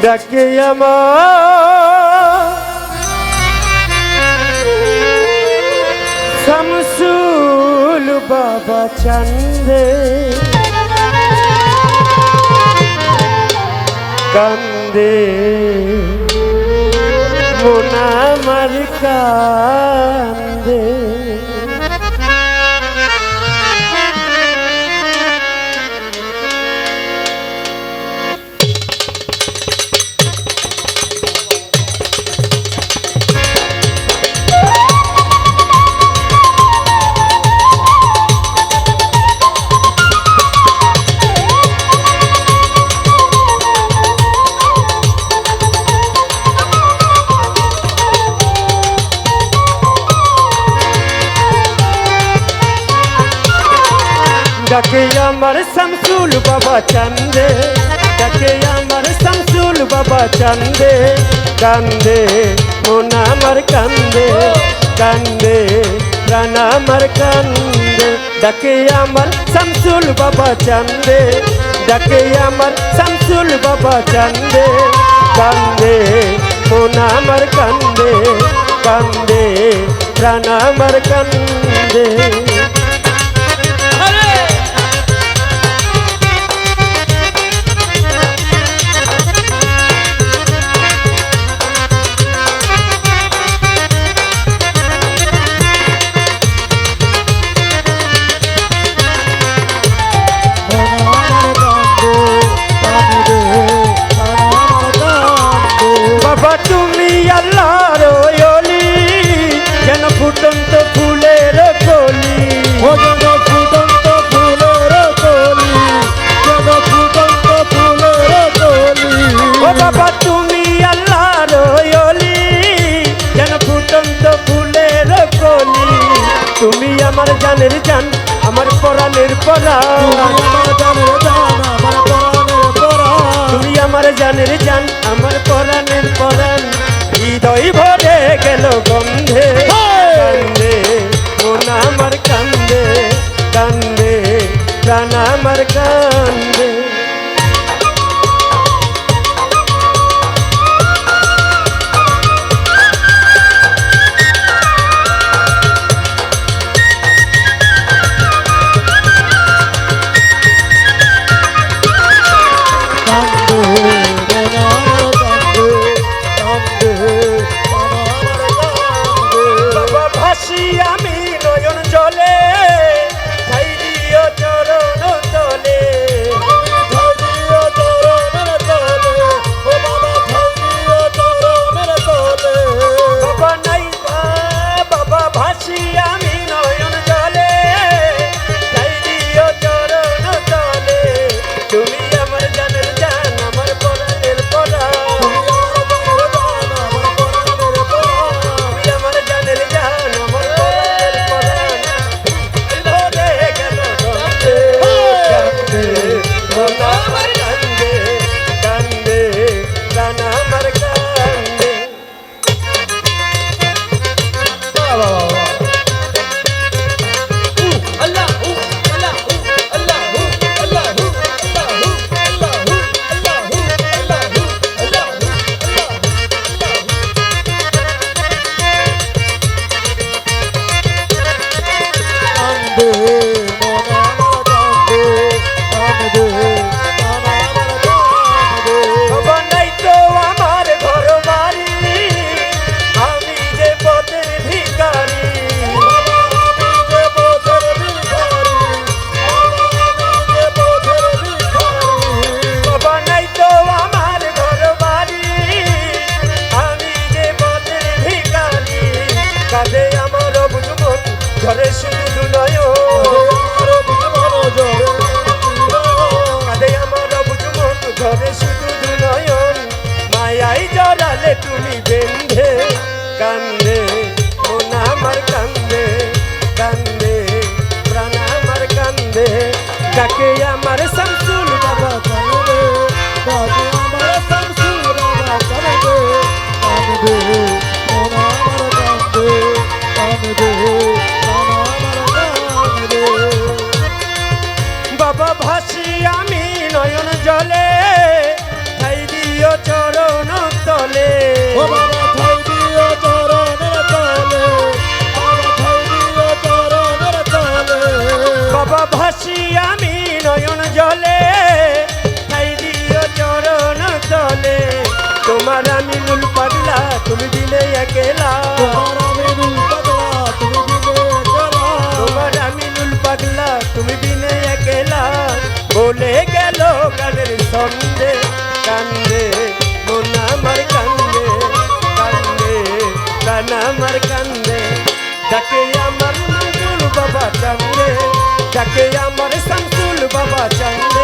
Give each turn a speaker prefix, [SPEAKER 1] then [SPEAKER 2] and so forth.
[SPEAKER 1] ডাকে আমার শামসুল বাবা চান্দে কান্দে মন আমার কান্দে ডাকে আমার শামসুল বাবা চান্দে ডাকে আমার শামসুল বাবা চান্দে কান্দে মন আমার কান্দে কান্দে প্রাণ আমার কান্দে ডাকে আমার শামসুল বাবা চান্দে ডাকে আমার শামসুল বাবা চান্দে কান্দে মন আমার কান্দে কান্দে প্রাণ আমার কান্দে তুমি আল্লাহর ওলি যেন ফুটন্ত ফুলের কলি ও যেন ফুটন্ত ফুলের কলি যেন ফুটন্ত ফুলের কলি ও বাবা তুমি আল্লাহর ওলি যেন ফুটন্ত ফুলের কলি তুমি আমার জানের জান আমার পরাণের পরাণ তুমি আমার জানের জান আমার পরাণের পরাণ হৃদয় ভরে গেল গন্ধে কান্দে মন আমার কান্দে কান্দে প্রাণ আমার কান্দে আমি নয়ন জলে ঠাই দিও চরণ তলে বাবা নাই বাবা ভাসি আমি নয়ন জলে ঠাই দিও চরণ তলে তুমি আমার জানের জান আমার পরাণের পরাণ তুমি আমার জানের জান আমার ঝরে শুধু নয়ন কাঁদে আমার বুঝমন ঝরে শুধু নয়ন মায়াই জড়ালে তুমি বেঁধে কান্দে মন আমার কান্দে কান্দে প্রাণ আমার কান্দে ডাকে আমার শামসুল বাবা কান্দে ডাকে আমার শামসুল বাবা কান্দে কান্দে মন আমার কান্দে কান্দে বাবা ভাসি আমি নয়ন জলে ঠাই দিও
[SPEAKER 2] বাবা ঠাই দিও চরণের তলে, বাবা ঠাই দিও চরণের তলে।
[SPEAKER 1] বাবা ভাসি আমি নয়ন জলে, ঠাই দিও চরণ তলে। তোমার আমি নুল পাগলা, তুমি দিলে একলা।
[SPEAKER 2] তোমার আমি নুল পাগলা, তুমি দিলে একলা।
[SPEAKER 1] তোমার আমি নুল পাগলা, তুমি দিলে একলা। বলে গেল গানের ছন্দে, কান্দে মন আমার কান্দে, কান্দে গান আমার কান্দে। যাকে আমার মঞ্জুর বাবা চান্দে, যাকে আমার শামসুল বাবা চান্দে।